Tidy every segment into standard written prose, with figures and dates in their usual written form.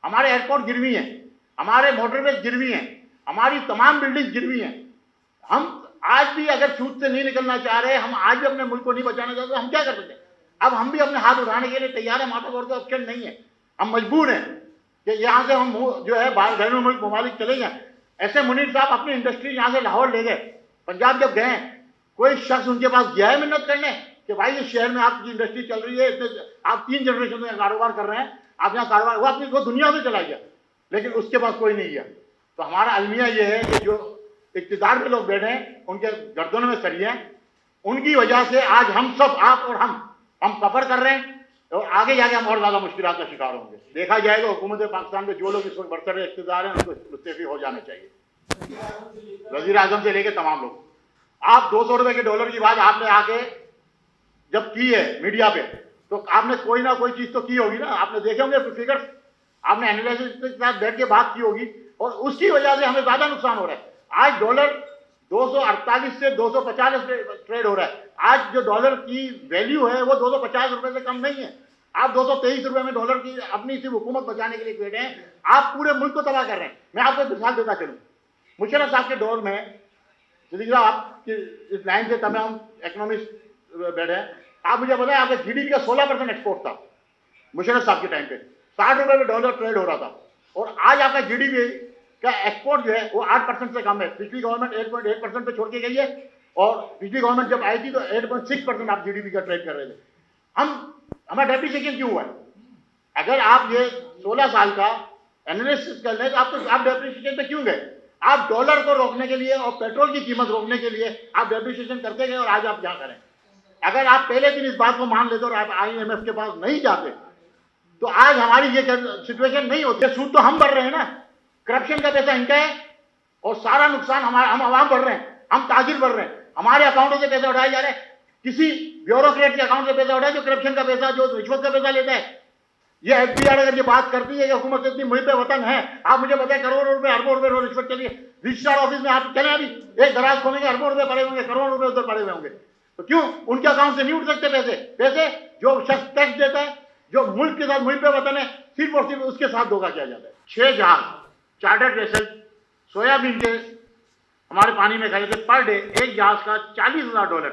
हमारे एयरपोर्ट गिरवी हैं, हमारे मोटरवे गिरवी हैं, हमारी तमाम बिल्डिंग गिरवी हैं। हम आज भी अगर सूद से नहीं निकलना चाह रहे, हम आज भी अपने मुल्क को नहीं बचाना चाहते, हम क्या कर सकते हैं? अब हम भी अपने हाथ उठाने के लिए तैयार है, हमारे पास और कोई ऑप्शन नहीं है। हम मजबूर हैं कि यहाँ से हम जो है बाहर घरेलू मुल्क ममालिक चले जाएं। ऐसे मुनीर साहब अपनी इंडस्ट्री यहाँ से लाहौर ले गए, पंजाब जब गए, कोई शख्स उनके पास गया है मिन्नत करने कि भाई इस शहर में आपकी इंडस्ट्री चल रही है, आप 3 जनरेशन में कारोबार कर रहे हैं, आप यहाँ कारोबार, वो अपनी दुनिया से चला गया, लेकिन उसके पास कोई नहीं गया। तो हमारा अलमिया ये है कि जो इक़्तिदार में लोग बैठे हैं, उनके गर्दनों में सरिये हैं, उनकी वजह से आज हम सब, आप और हम सफर कर रहे हैं और आगे जाके हम और ज्यादा मुश्किलात का शिकार होंगे। देखा जाएगा हुकूमत पाकिस्तान में जो लोग इस वक्त बरसर इक़्तिदार हैं, उनको मुस्तफ़ी हो जाना चाहिए, वज़ीर आज़म से लेके तमाम लोग। आप 200 रुपए के डॉलर की बात आपने आके जब की है मीडिया पे, तो आपने कोई ना कोई चीज तो की होगी ना, आपने देखे होंगे फिगर्स, आपने एनालिसिस के साथ बैठ के बात की होगी, और उसकी वजह से हमें ज्यादा नुकसान हो रहा है। आज डॉलर 248 से 250 ट्रेड हो रहा है। आज जो डॉलर की वैल्यू है वो 250 रुपए से कम नहीं है। आप 223 रुपए में डॉलर की अपनी सिर्फ हुकूमत बचाने के लिए बैठे हैं, आप पूरे मुल्क को तबाह कर रहे हैं। मैं आपको मिसाल देता चलूं, मुशर्रफ साहब के दौर में, आपकी इस लाइन से तमाम इकोनॉमिस्ट बैठे हैं, आप मुझे बताएं, आपके जीडीपी का 16% एक्सपोर्ट था मुशर्रफ साहब के टाइम पे, 60 रुपए में डॉलर ट्रेड हो रहा था, और आज आपका जीडीपी का एक्सपोर्ट जो है वो 8% से कम है। पिछली गवर्नमेंट 8.8% पे छोड़ के गई है, और पिछली गवर्नमेंट जब आई थी तो 8.6% आप जीडीपी का ट्रेड कर रहे थे। हमारा डेप्रिसिएशन क्यों हुआ है? अगर आप ये 16 साल का एनालिसिस कर लें तो आप डेप्रिसिएशन पे क्यों गए? आप डॉलर को रोकने के लिए और पेट्रोल की कीमत रोकने के लिए आप डेप्रिसिएशन करते गए, और आज आप क्या करें? अगर आप पहले दिन इस बात को मान लेते और आप IMF के पास नहीं जाते तो आज हमारी ये सिचुएशन नहीं होती। सूद तो हम भर रहे हैं ना, करप्शन का पैसा इनका है, और सारा नुकसान हम आवाम भर रहे हैं, हम ताजिर भर रहे हैं, हमारे अकाउंटों से पैसे उठाए जा रहे हैं, किसी ब्यूरोक्रेट के अकाउंट से पैसा उठाए जो करप्शन का पैसा, जो रिश्वत का पैसा लेता है। ये FBR अगर ये बात करती है कि हुकूमत इतनी मुहिब वतन है, आप मुझे बताएं करोड़ों रुपए अरबों रुपए रिश्वत चलिए, रजिस्ट्रार ऑफिस में आप चले, अभी एक दराज खोलेंगे, अरबों रुपए पड़े होंगे, करोड़ों रुपए उधर पड़े हुए होंगे, तो क्यों उनके अकाउंट से नहीं उठ सकते पैसे? जो शख्स टैक्स देता है, जो मुल्क के साथ मुहिब वतन है, सिर्फ और सिर्फ उसके साथ धोखा किया जाता है। 6 जहाज चार्टर्ड वेसल सोयाबीन के हमारे पानी में खड़े थे, पर डे एक जहाज का $40,000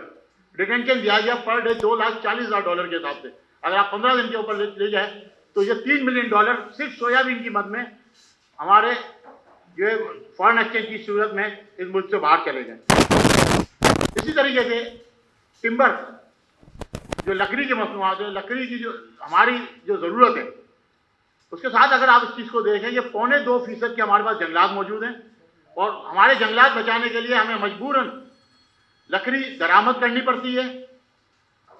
डिटेंशन दिया गया, पर डे $2,40,000 के हिसाब से। अगर आप 15 दिन के ऊपर ले जाए तो ये $3 मिलियन सिर्फ सोयाबीन की मद में हमारे जो फॉरेन एक्सचेंज की सूरत में इस मुल्क से बाहर चले गए। इसी तरीके से टिम्बर, जो लकड़ी के मसनूआत है, लकड़ी की जो हमारी जो ज़रूरत है, उसके साथ अगर आप इस चीज़ को देखें, ये 2.25% के हमारे पास जंगलात मौजूद हैं, और हमारे जंगलात बचाने के लिए हमें मजबूरन लकड़ी दरामद करनी पड़ती है,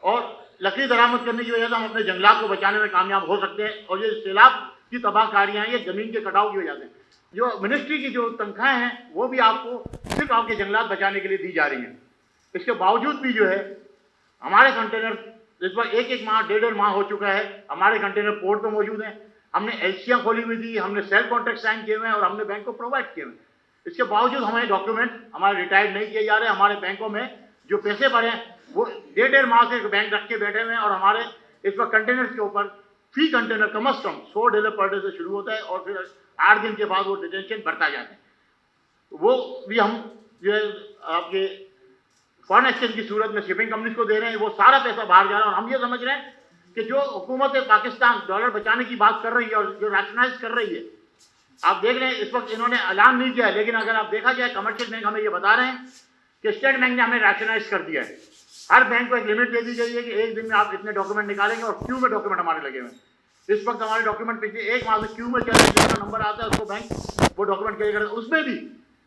और लकड़ी दरामद करने की वजह से हम अपने जंगलात को बचाने में कामयाब हो सकते हैं। और ये सैलाब की तबाहकारियाँ, ये ज़मीन के कटाव की वजह से, जो मिनिस्ट्री की जो तनख्वाहें हैं वो भी आपको सिर्फ आपके जंगलात बचाने के लिए दी जा रही हैं। इसके बावजूद भी जो है हमारे कंटेनर इस बार एक माह 1.5 माह हो चुका है, हमारे कंटेनर पोर्ट पर मौजूद हैं, हमने एलसियाँ खोली हुई थी, हमने सेल कॉन्ट्रैक्ट साइन किए हुए हैं, और हमने बैंक को प्रोवाइड किए हुए हैं। इसके बावजूद हमें डॉक्यूमेंट हमारे रिटायर्ड नहीं किए जा रहे। हमारे बैंकों में जो पैसे भरे हैं वो 1.5 माह से बैंक रख के बैठे हुए हैं, और हमारे इस वक्त कंटेनर्स के ऊपर फी कंटेनर कम अज कम $100 पर डे से शुरू होता है, और फिर 8 दिन के बाद वो डिटेंशन बढ़ता जाता है। वो भी हम जो है आपके फॉरेन एक्सचेंज की सूरत में शिपिंग कंपनीज को दे रहे हैं, वो सारा पैसा बाहर जा रहा है। और हम ये समझ रहे हैं कि जो हुकूमत पाकिस्तान डॉलर बचाने की बात कर रही है और जो रैशनलाइज कर रही है, आप देख रहे हैं इस वक्त इन्होंने ऐलान नहीं किया है, लेकिन अगर आप देखा जाए कमर्शियल बैंक हमें ये बता रहे हैं कि स्टेट बैंक ने हमें रैशनलाइज कर दिया है। हर बैंक को एक लिमिट दे दी गई है कि एक दिन में आप इतने डॉक्यूमेंट निकालेंगे, और क्यू में डॉक्यूमेंट हमारे लगे हुए हैं। इस वक्त हमारे डॉक्यूमेंट पिछले 1 माह से क्यू में चल रहे हैं, जिसका नंबर आता है उसको बैंक वो डॉक्यूमेंट कैरी करता है। उसमें भी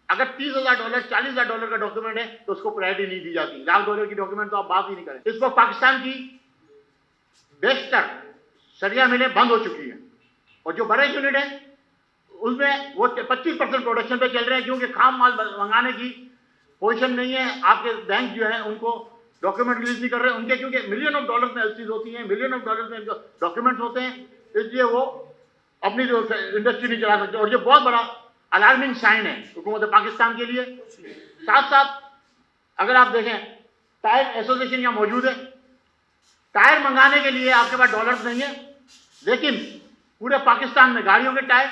अगर $30,000 $40,000 का डॉक्यूमेंट है तो उसको प्रायोरिटी नहीं दी जाती। $1,00,000 की डॉक्यूमेंट तो आप बात ही नहीं करें। इस वक्त पाकिस्तान की बेशतर सरिया मिलें बंद हो चुकी है, और जो बड़े यूनिट है उसमें वो 25% प्रोडक्शन पे चल रहे हैं, क्योंकि खाम माल मंगाने की पोजीशन नहीं है। आपके बैंक जो है उनको डॉक्यूमेंट रिलीज नहीं कर रहे उनके, क्योंकि $मिलियन में एलसीज होती हैं, $मिलियन में डॉक्यूमेंट्स होते हैं, इसलिए वो अपनी जो इंडस्ट्री नहीं चला सकते। और ये बहुत बड़ा अलार्मिंग साइन है हुकूमत पाकिस्तान के लिए। साथ साथ अगर आप देखें, टायर एसोसिएशन यहाँ मौजूद है, टायर मंगाने के लिए आपके पास डॉलर्स नहीं है, लेकिन पूरे पाकिस्तान में गाड़ियों के टायर,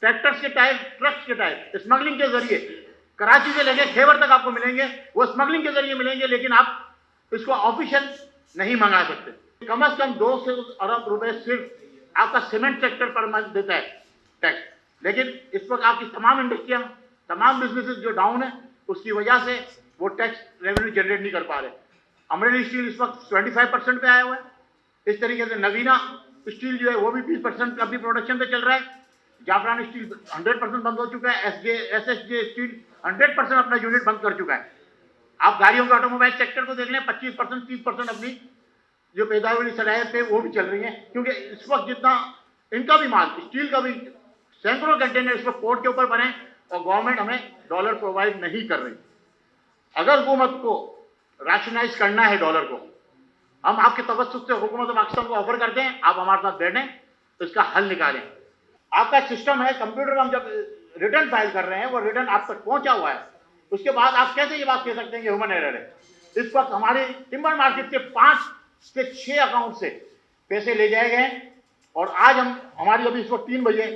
ट्रैक्टर्स के टायर, ट्रक्स के टायर स्मगलिंग के जरिए कराची से लेकर खैबर तक आपको मिलेंगे, वो स्मगलिंग के जरिए मिलेंगे, लेकिन आप इसको ऑफिशियल नहीं मंगा सकते। कम से कम 2 अरब रुपए सिर्फ आपका सीमेंट सेक्टर पर मंथ देता है टैक्स, लेकिन इस वक्त आपकी तमाम इंडस्ट्रियां, तमाम बिजनेसेस जो डाउन है, उसकी वजह से वो टैक्स रेवेन्यू जनरेट नहीं कर पा रहे। अमरेली स्टील इस वक्त 25% पे आया हुआ है। इस तरीके से नवीना स्टील जो है वो भी 20% अभी प्रोडक्शन पे चल रहा है। जाफरान स्टील 100% बंद हो चुका है। एसएसजे स्टील 100% अपना यूनिट बंद कर चुका है। आप गाड़ियों के ऑटोमोबाइल सेक्टर को देख लें, 25% 30% अपनी जो पैदावारी सलाहियत है वो भी चल रही है, क्योंकि इस वक्त जितना इनका भी माल, स्टील का भी सैकड़ों कंटेनर इस वक्त पोर्ट के ऊपर बने और गवर्नमेंट हमें डॉलर प्रोवाइड नहीं कर रही। अगर हुकूमत को राशनाइज करना है डॉलर को, हम आपके तवज्जुह से हुकूमत पाकिस्तान को ऑफर करते हैं, आप हमारे साथ बैठें तो इसका हल निकालें। आपका सिस्टम है, कंप्यूटर हम जब रिटर्न फाइल कर रहे हैं वो रिटर्न आप तक पहुंचा हुआ है, उसके बाद आप कैसे ये बात कह सकते हैं कि ह्यूमन एरर है। इस वक्त हमारे टिम्बर मार्केट के 5 से 6 अकाउंट से पैसे ले जाए गए और आज हमारी अभी इस वक्त 3 बजे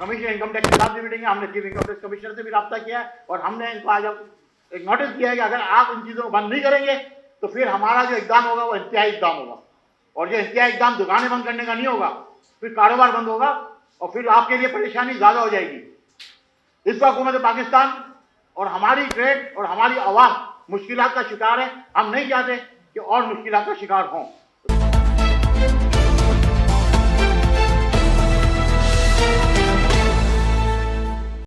कमिश्नर इनकम टैक्स के साथ भी मीटिंग है, हमने चीफ इनकम टैक्स कमिश्नर से भी रब्ता किया है और हमने इनको आज एक नोटिस दिया है कि अगर आप इन चीज़ों को बंद नहीं करेंगे तो फिर हमारा जो इकदाम होगा वो इंतहाई इकदाम होगा, और जो इंतहाई इकदाम दुकानें बंद करने का नहीं होगा, फिर कारोबार बंद होगा और फिर आपके लिए परेशानी ज़्यादा हो जाएगी। इस वक्त हुकूमत पाकिस्तान और हमारी ट्रेड और हमारी आवाम मुश्किलात का शिकार है। हम नहीं चाहते कि और मुश्किलात का शिकार हों।